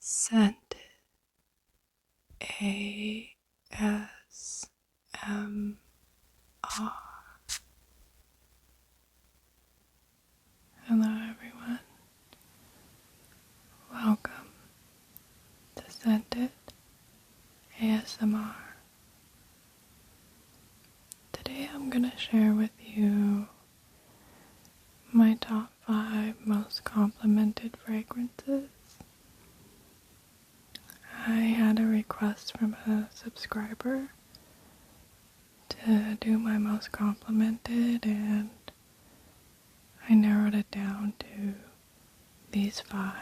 Scented ASMR. Hello everyone, welcome to Scented ASMR. Today I'm going to share with you my top 5 most complimented fragrances. I had a request from a subscriber to do my most complimented, and I narrowed it down to these 5.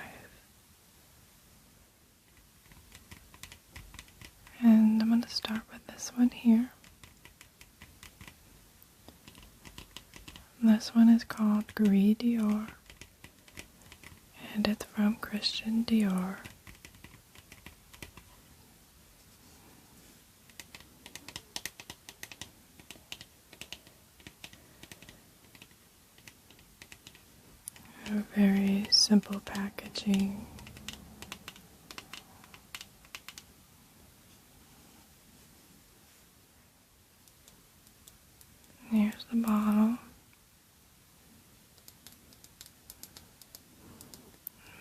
And I'm going to start with this one here. This one is called Gris Dior, and it's from Christian Dior. A very simple packaging. Here's the bottle.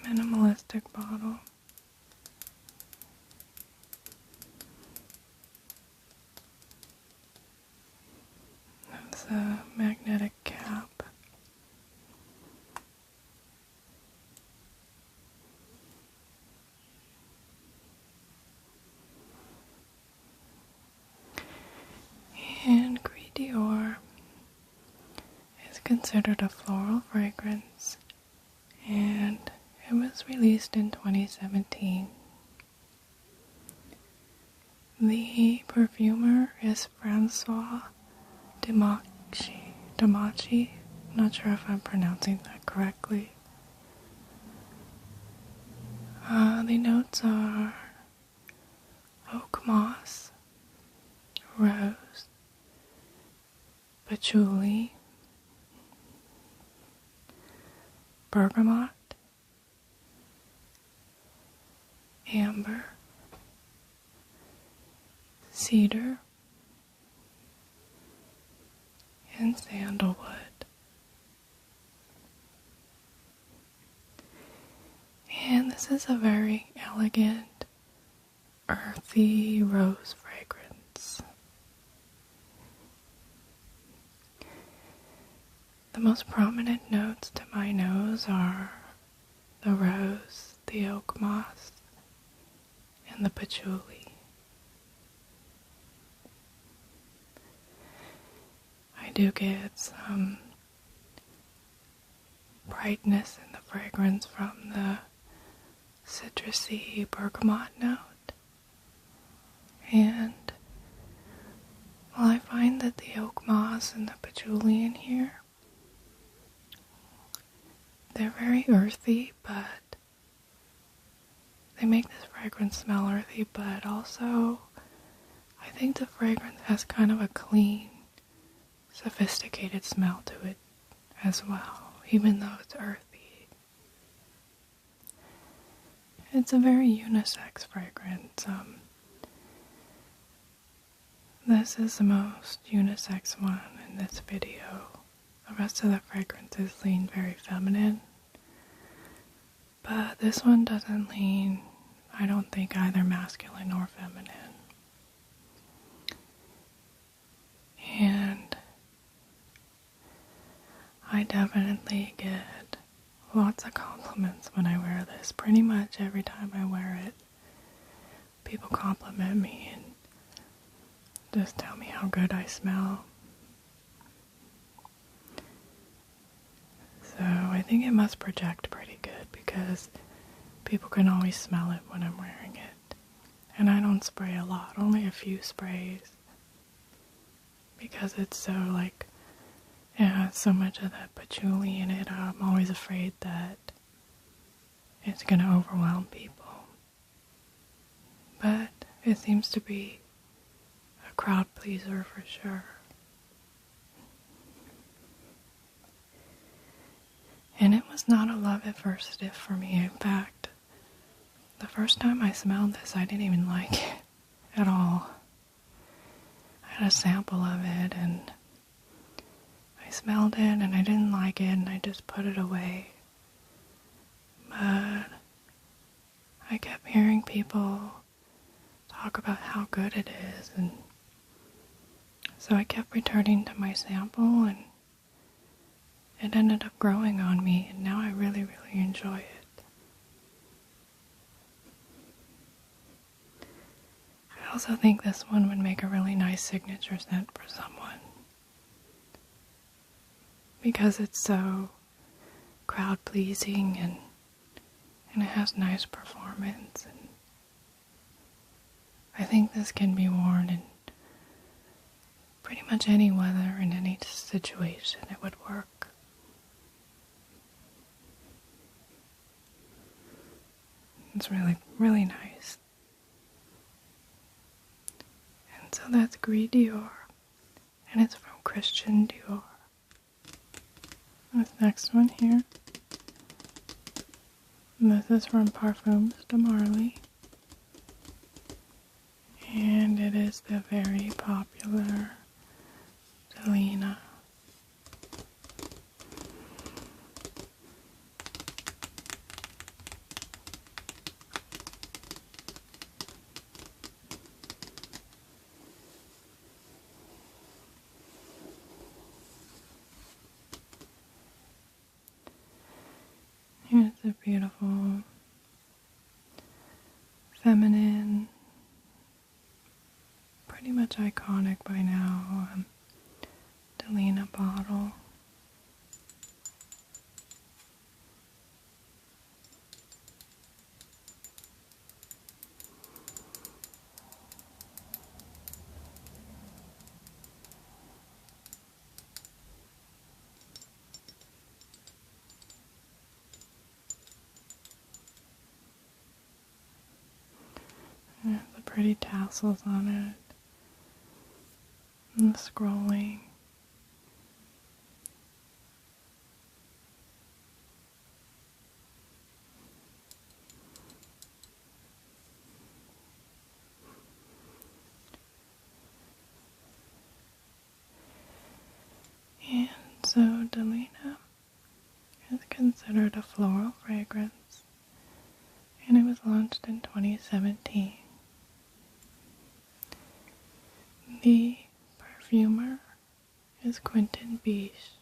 Minimalistic bottle. That's a magnetic cap. And Gris Dior is considered a floral fragrance, and it was released in 2017. The perfumer is François Dimachi. I'm not sure if I'm pronouncing that correctly. The notes are oak moss, rose, patchouli, bergamot, amber, cedar, and sandalwood. And this is a very elegant, earthy rose fragrance. The most prominent notes to my nose are the rose, the oak moss, and the patchouli. I do get some brightness in the fragrance from the citrusy bergamot note. And while I find that the oak moss and the patchouli in here, they're very earthy, but they make this fragrance smell earthy, but also I think the fragrance has kind of a clean, sophisticated smell to it as well, even though it's earthy. It's a very unisex fragrance. This is the most unisex one in this video. The rest of the fragrances lean very feminine, but this one doesn't lean, I don't think, either masculine or feminine. And I definitely get lots of compliments when I wear this. Pretty much every time I wear it, people compliment me and just tell me how good I smell. So I think it must project pretty good because people can always smell it when I'm wearing it. And I don't spray a lot, only a few sprays, because it's so it has so much of that patchouli in it. I'm always afraid that it's going to overwhelm people. But it seems to be a crowd pleaser for sure. And it was not a love at first sniff for me. In fact, the first time I smelled this, I didn't even like it at all. I had a sample of it, and I smelled it, and I didn't like it, and I just put it away. But I kept hearing people talk about how good it is, and so I kept returning to my sample, and it ended up growing on me, and now I really, really enjoy it. I also think this one would make a really nice signature scent for someone, because it's so crowd-pleasing, and it has nice performance, and I think this can be worn in pretty much any weather, in any situation. It would work. It's really, really nice. And so that's Gris Dior, and it's from Christian Dior. This next one here, and this is from Parfums de Marly, and it is the very popular Delina. It's a beautiful, feminine, pretty much iconic by now, Delina bottle. And the pretty tassels on it, and the scrolling. And so Delina is considered a floral fragrance, and it was launched in 2017. The perfumer is Quentin Biche.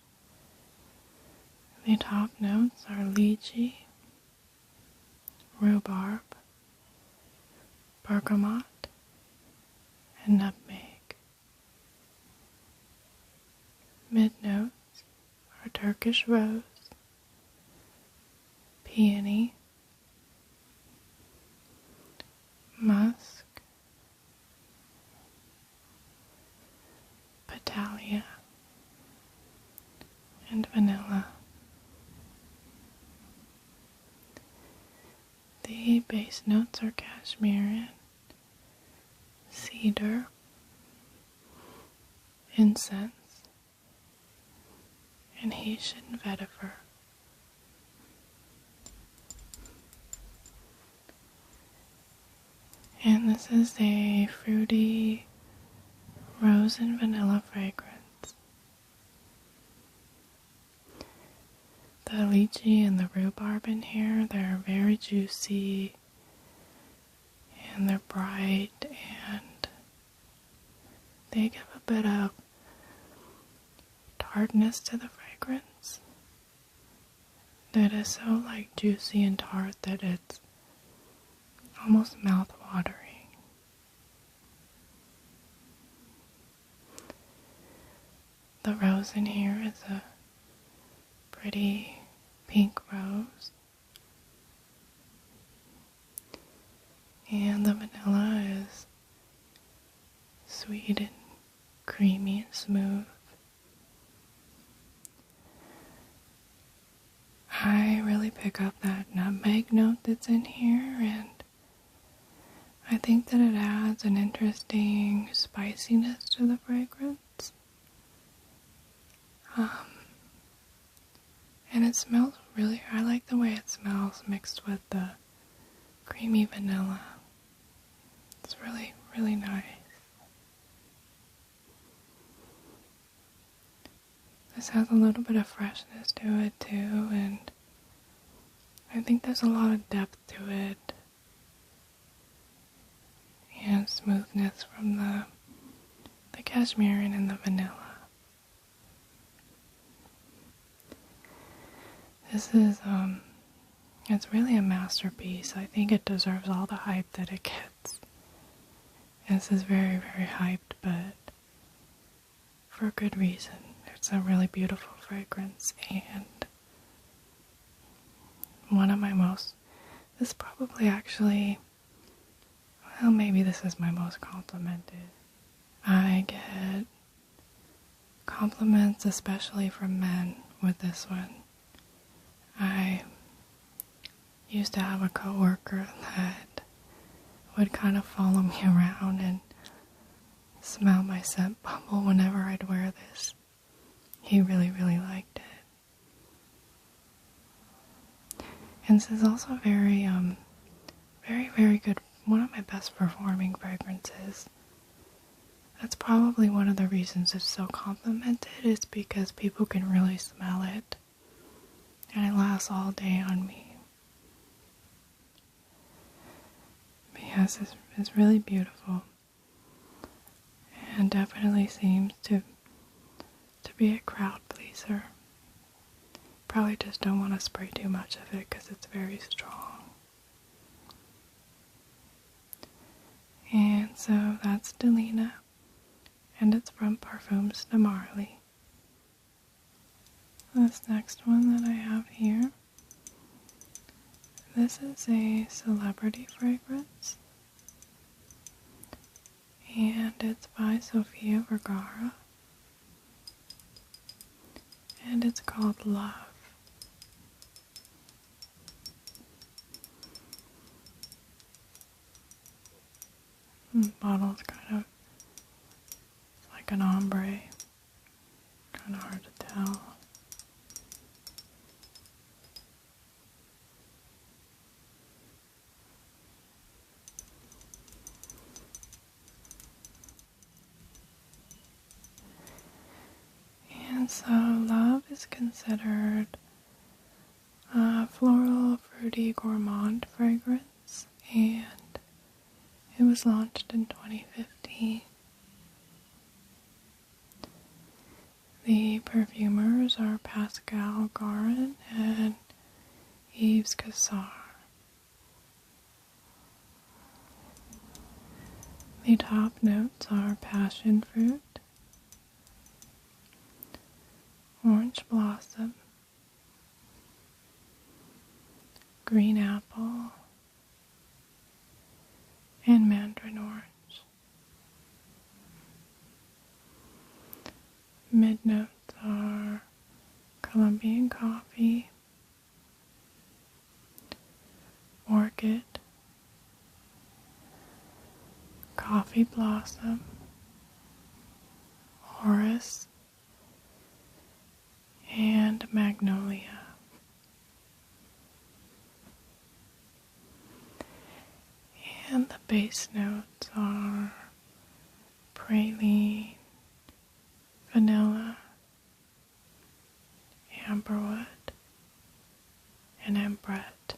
The top notes are lychee, rhubarb, bergamot, and nutmeg. Mid notes are Turkish rose, peony, musk, Italia, and vanilla. The base notes are cashmere, cedar, incense, and Haitian vetiver. And this is a fruity rose and vanilla fragrance. The lychee and the rhubarb in here, they're very juicy, and they're bright, and they give a bit of tartness to the fragrance that is so like juicy and tart that it's almost mouth-watering. The rose in here is a pretty pink rose, and the vanilla is sweet and creamy and smooth. I really pick up that nutmeg note that's in here, and I think that it adds an interesting spiciness to the fragrance. And it smells really, I like the way it smells mixed with the creamy vanilla. It's really, really nice. This has a little bit of freshness to it too, and I think there's a lot of depth to it and smoothness from the cashmere and the vanilla. This is, it's really a masterpiece. I think it deserves all the hype that it gets. This is very, very hyped, but for good reason. It's a really beautiful fragrance, and one of my most, this probably actually, well, maybe this is my most complimented. I get compliments, especially from men, with this one. I used to have a coworker that would kind of follow me around and smell my scent bubble whenever I'd wear this. He really, really liked it. And this is also very, very, very good, one of my best performing fragrances. That's probably one of the reasons it's so complimented, is because people can really smell it. And it lasts all day on me. But yes, it's really beautiful. And definitely seems to be a crowd pleaser. Probably just don't want to spray too much of it because it's very strong. And so that's Delina, and it's from Parfums de Marly. This next one that I have here, this is a celebrity fragrance, and it's by Sofia Vergara, and it's called Love. And the bottle's kind of, it's like an ombre, kind of hard to tell. And so Love is considered a floral, fruity, gourmand fragrance, and it was launched in 2015. The perfumers are Pascal Garin and Yves Cassar. The top notes are passion fruit, orange blossom, green apple, and mandarin orange. Mid notes are Colombian coffee, orchid, coffee blossom, orris, and magnolia. And the base notes are praline, vanilla, amberwood, and ambrette.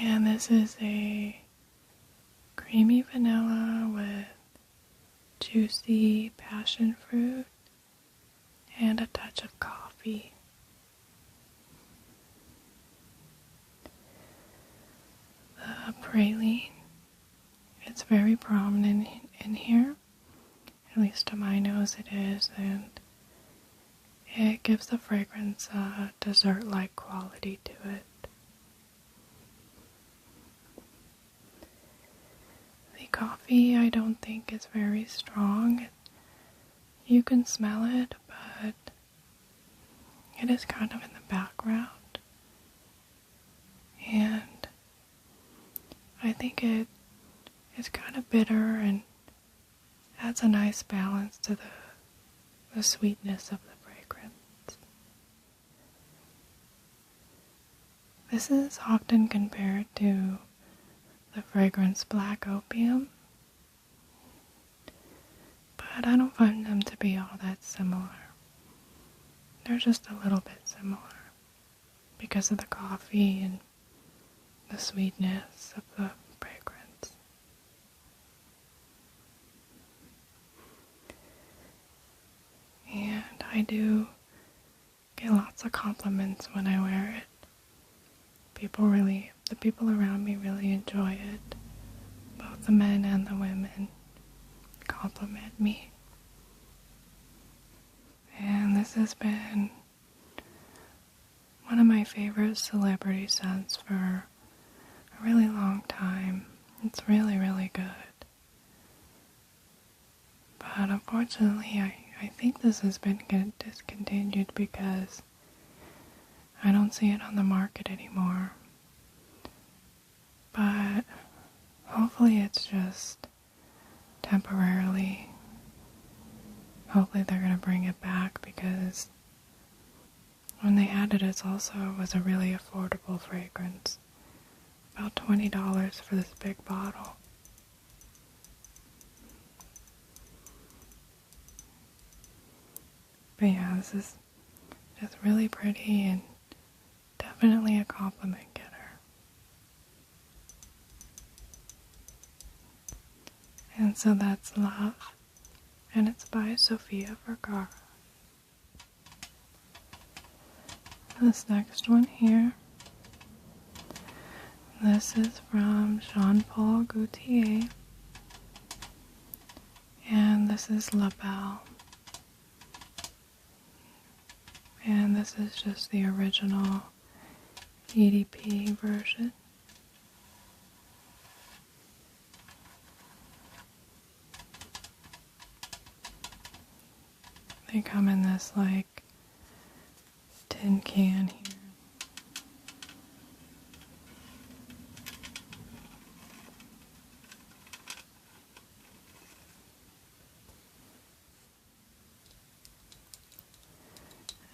And this is a creamy vanilla with juicy passion fruit and a touch of coffee. The praline, it's very prominent in here, at least to my nose it is, and it gives the fragrance a dessert-like quality to it. The coffee I don't think is very strong. You can smell it, but it is kind of in the background. And I think it's kind of bitter and adds a nice balance to the sweetness of the fragrance. This is often compared to the fragrance Black Opium, but I don't find them to be all that similar. They're just a little bit similar because of the coffee and the sweetness of the fragrance. And I do get lots of compliments when I wear it. The people around me really enjoy it. Both the men and the women compliment me. And this has been one of my favorite celebrity scents for a really long time. It's really, really good. But unfortunately, I think this has been discontinued because I don't see it on the market anymore. But hopefully it's just temporarily. Hopefully they're going to bring it back because when they had it, it was a really affordable fragrance. About $20 for this big bottle. But yeah, this is just really pretty and definitely a compliment getter. And so that's Love, and it's by Sofia Vergara. This next one here, this is from Jean-Paul Gaultier, and this is La Belle. And this is just the original EDP version. They come in this like tin can here.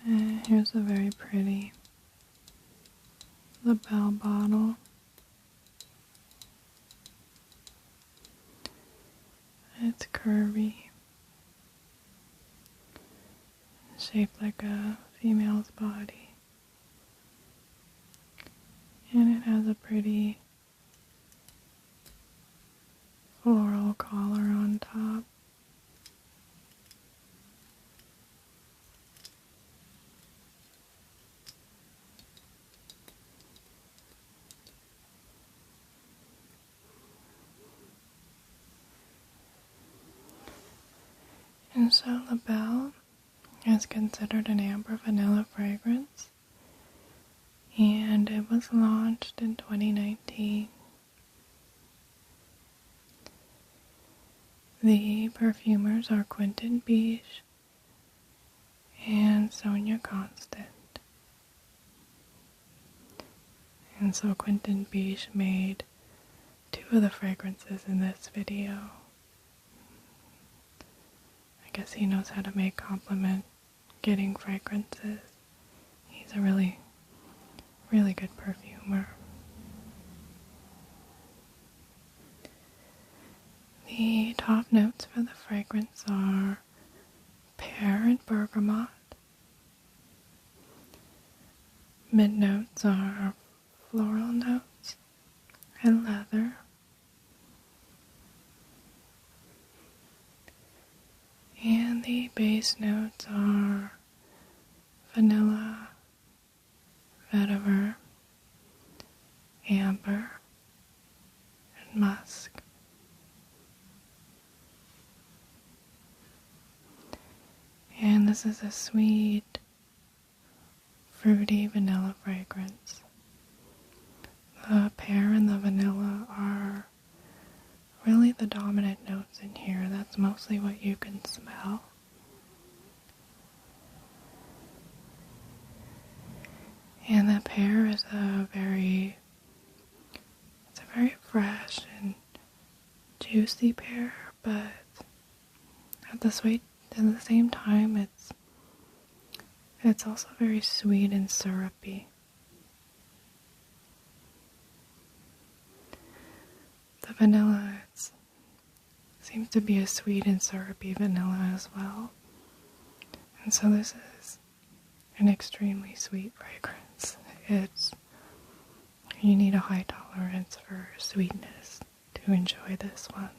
And here's a very pretty La Belle bottle. It's curvy, shaped like a female's body, and it has a pretty floral collar on top. And so La Belle is considered an amber vanilla fragrance, and it was launched in 2019. The perfumers are Quentin Biche and Sonia Constant. And so Quentin Biche made 2 of the fragrances in this video. I guess he knows how to make compliment getting fragrances. He's a really, really good perfumer. The top notes for the fragrance are pear and bergamot. Mid notes are floral notes and leather. And the base notes are vanilla, vetiver, amber, and musk. And this is a sweet, fruity vanilla fragrance. The pear and the vanilla are really the dominant notes in here. That's mostly what you can smell. And the pear is a very fresh and juicy pear, but at the same time it's also very sweet and syrupy. vanilla. It seems to be a sweet and syrupy vanilla as well. And so this is an extremely sweet fragrance. You need a high tolerance for sweetness to enjoy this one.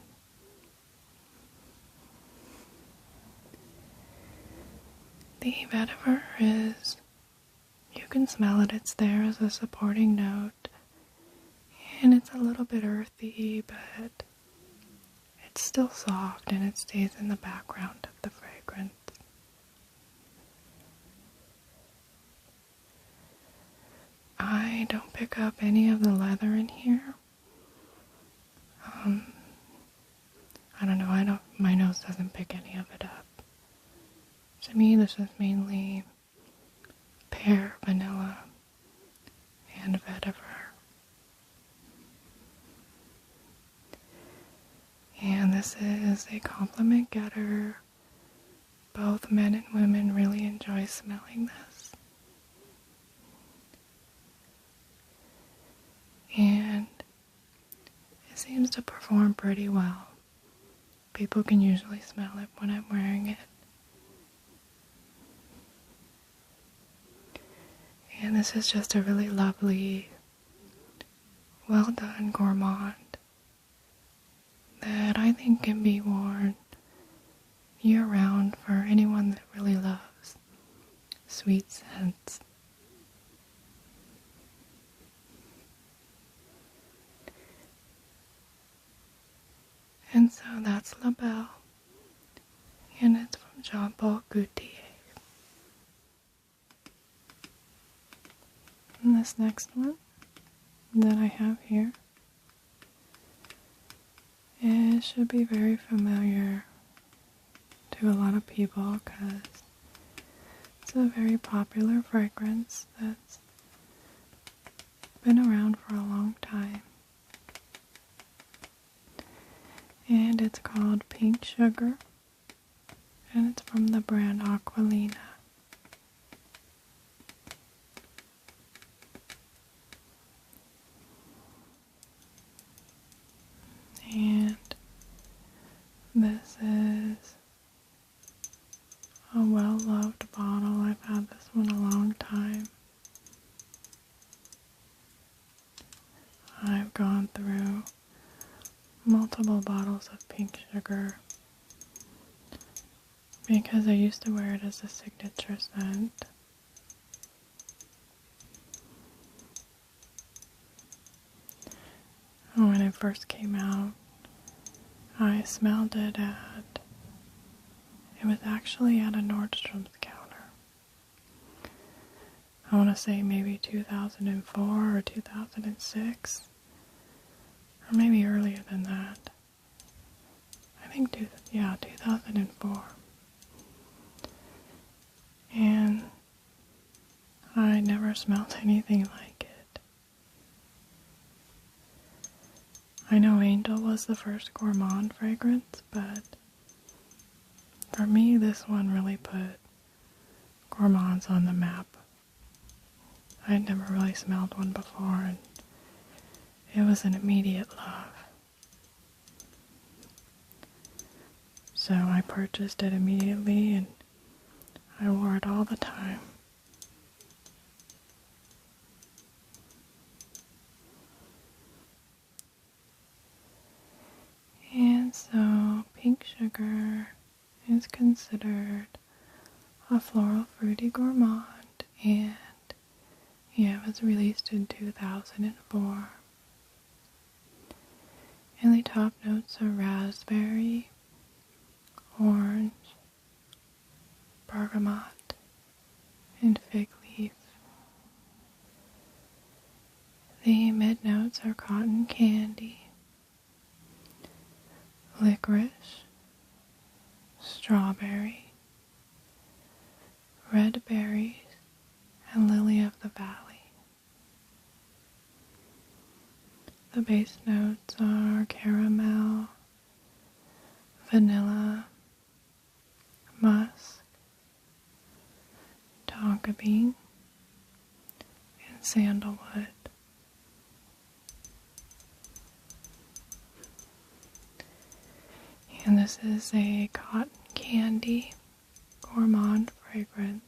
The vetiver is, you can smell it, it's there as a supporting note, and it's a little bit earthy, but it's still soft and it stays in the background of the fragrance. I don't pick up any of the leather in here. I don't know, my nose doesn't pick any of it up. To me, this is mainly pear, vanilla, and vetiver. And this is a compliment getter. Both men and women really enjoy smelling this. And it seems to perform pretty well. People can usually smell it when I'm wearing it. And this is just a really lovely, well done gourmand that I think can be worn year round for anyone that really loves sweet scents. And so that's La Belle, and it's from Jean-Paul Gaultier. And this next one that I have here, it should be very familiar to a lot of people because it's a very popular fragrance that's been around for a long time. And it's called Pink Sugar, and it's from the brand Aquolina. And this is a well-loved bottle. I've had this one a long time. I've gone through multiple bottles of Pink Sugar because I used to wear it as a signature scent. When it first came out, I smelled it it was actually at a Nordstrom's counter. I want to say maybe 2004 or 2006, or maybe earlier than that. I think, 2004. And I never smelled anything like it. I know Angel was the first gourmand fragrance, but for me, this one really put gourmands on the map. I had never really smelled one before, and it was an immediate love. So I purchased it immediately, and I wore it all the time. And so Pink Sugar is considered a floral fruity gourmand, and it was released in 2004. And the top notes are raspberry, orange, bergamot, and fig leaf. The mid notes are cotton candy, licorice, strawberry, red berries, and lily of the valley. The base notes are caramel, vanilla, musk, tonka bean, and sandalwood. And this is a cotton candy gourmand fragrance.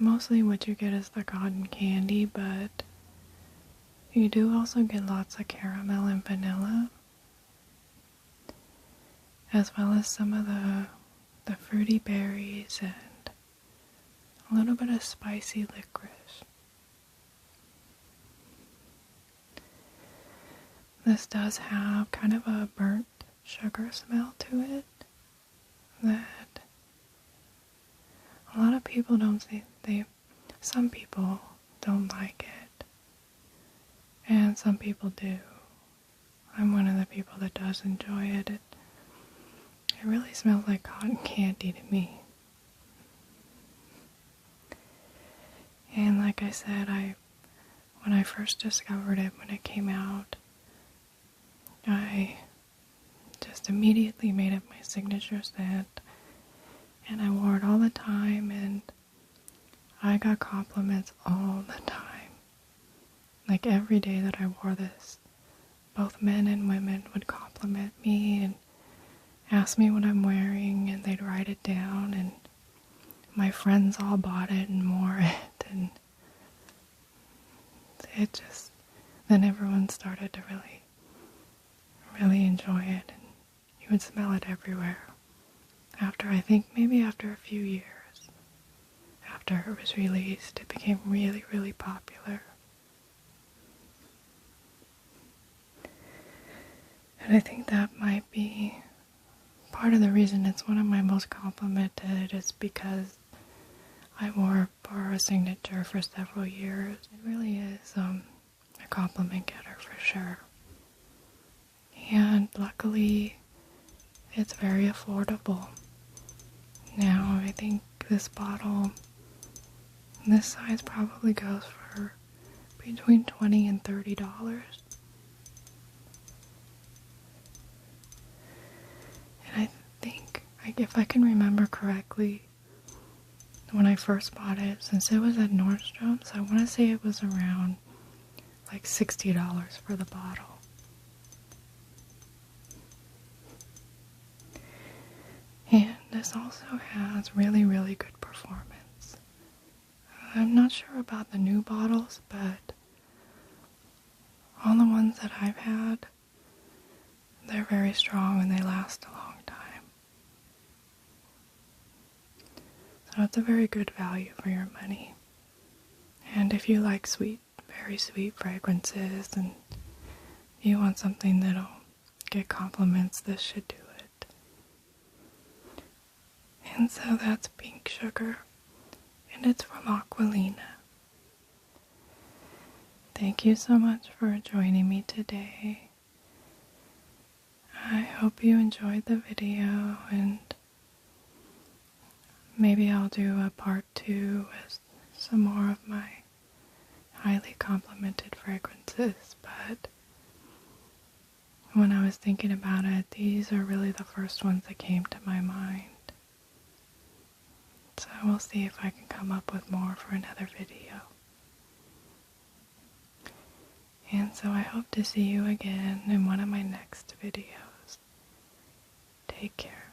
Mostly what you get is the cotton candy, but you do also get lots of caramel and vanilla, as well as some of the fruity berries and a little bit of spicy licorice. This does have kind of a burnt sugar smell to it that a lot of people don't see. Some people don't like it, and some people do. I'm one of the people that does enjoy it. It really smells like cotton candy to me. And like I said, when I first discovered it, when it came out, I just immediately made it my signature scent, and I wore it all the time, and I got compliments all the time. Like every day that I wore this, both men and women would compliment me and ask me what I'm wearing, and they'd write it down, and my friends all bought it and wore it, and it just, then everyone started to really enjoy it, and you would smell it everywhere. I think maybe after a few years, after it was released, it became really, really popular. And I think that might be part of the reason it's one of my most complimented, is because I wore it for a signature for several years. It really is a compliment getter for sure. And luckily, it's very affordable. Now, I think this bottle, this size probably goes for between $20 and $30. And I think, if I can remember correctly, when I first bought it, since it was at Nordstrom's, I want to say it was around like $60 for the bottle. And this also has really, really good performance. I'm not sure about the new bottles, but all the ones that I've had, they're very strong and they last a long time. So it's a very good value for your money. And if you like sweet, very sweet fragrances and you want something that'll get compliments, this should do it. And so that's Pink Sugar, and it's from Aquolina. Thank you so much for joining me today. I hope you enjoyed the video, and maybe I'll do a part 2 with some more of my highly complimented fragrances, but when I was thinking about it, these are really the first ones that came to my mind. So we'll see if I can come up with more for another video. And so I hope to see you again in one of my next videos. Take care.